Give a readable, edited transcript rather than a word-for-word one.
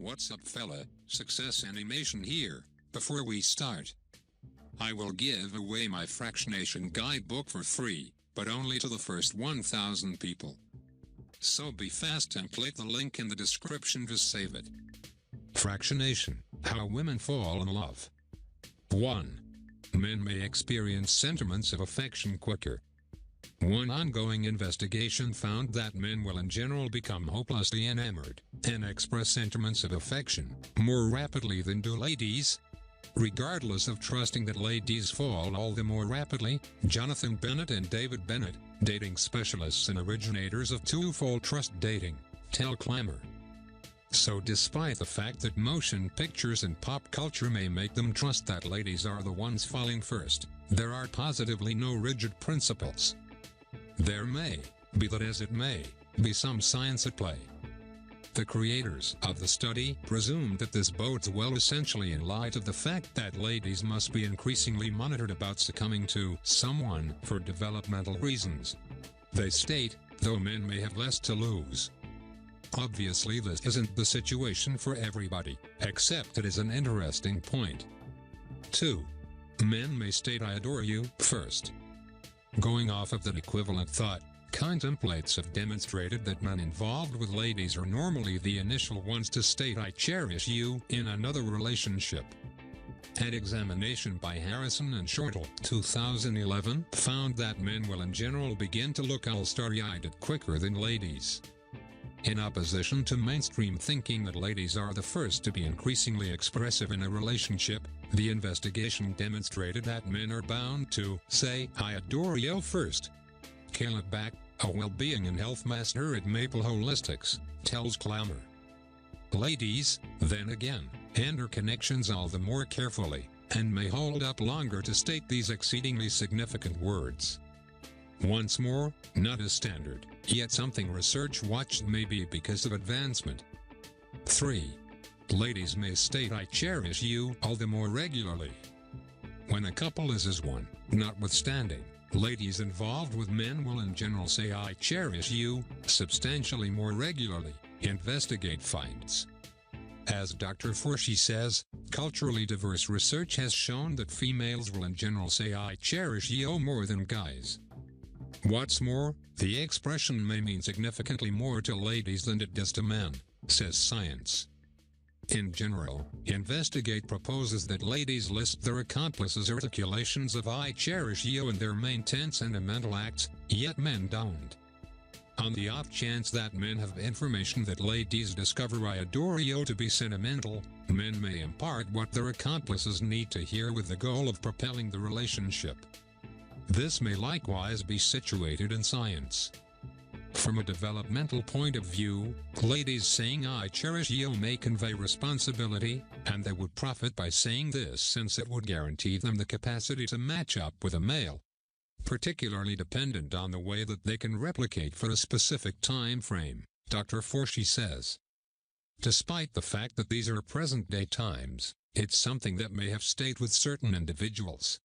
What's up fella, Success Animation here. Before we start, I will give away my Fractionation guidebook for free, but only to the first 1,000 people. So be fast and click the link in the description to save it. Fractionation, how women fall in love. 1. Men may experience sentiments of affection quicker. One ongoing investigation found that men will in general become hopelessly enamored and express sentiments of affection more rapidly than do ladies. Regardless of trusting that ladies fall all the more rapidly, Jonathan Bennett and David Bennett, dating specialists and originators of Twofold Trust Dating, tell Clamor. So despite the fact that motion pictures and pop culture may make them trust that ladies are the ones falling first, there are positively no rigid principles. There may, be that as it may, be some science at play. The creators of the study presumed that this bodes well essentially in light of the fact that ladies must be increasingly monitored about succumbing to someone for developmental reasons. They state, though men may have less to lose. Obviously this isn't the situation for everybody, except it is an interesting point. 2. Men may state I adore you first. Going off of that equivalent thought, contemplates have demonstrated that men involved with ladies are normally the initial ones to state I cherish you in another relationship. An examination by Harrison and Shortall, 2011, found that men will in general begin to look all starry-eyed quicker than ladies. In opposition to mainstream thinking that ladies are the first to be increasingly expressive in a relationship, the investigation demonstrated that men are bound to say I adore you first. Caleb Back, a well-being and health master at Maple Holistics, tells Clamor. Ladies, then again, handle connections all the more carefully, and may hold up longer to state these exceedingly significant words. Once more, not a standard, yet something research watched may be because of advancement. 3. Ladies may state I cherish you all the more regularly. When a couple is as one, notwithstanding, ladies involved with men will in general say I cherish you substantially more regularly, investigate finds. As Dr. Forshee says, culturally diverse research has shown that females will in general say I cherish you more than guys. What's more, the expression may mean significantly more to ladies than it does to men, says science. In general, Investigate proposes that ladies list their accomplices' articulations of I cherish you in their main tense sentimental acts, yet men don't. On the off chance that men have information that ladies discover I adore you to be sentimental, men may impart what their accomplices need to hear with the goal of propelling the relationship. This may likewise be situated in science. From a developmental point of view, ladies saying I cherish you may convey responsibility, and they would profit by saying this since it would guarantee them the capacity to match up with a male. Particularly dependent on the way that they can replicate for a specific time frame, Dr. Forshee says. Despite the fact that these are present-day times, it's something that may have stayed with certain individuals,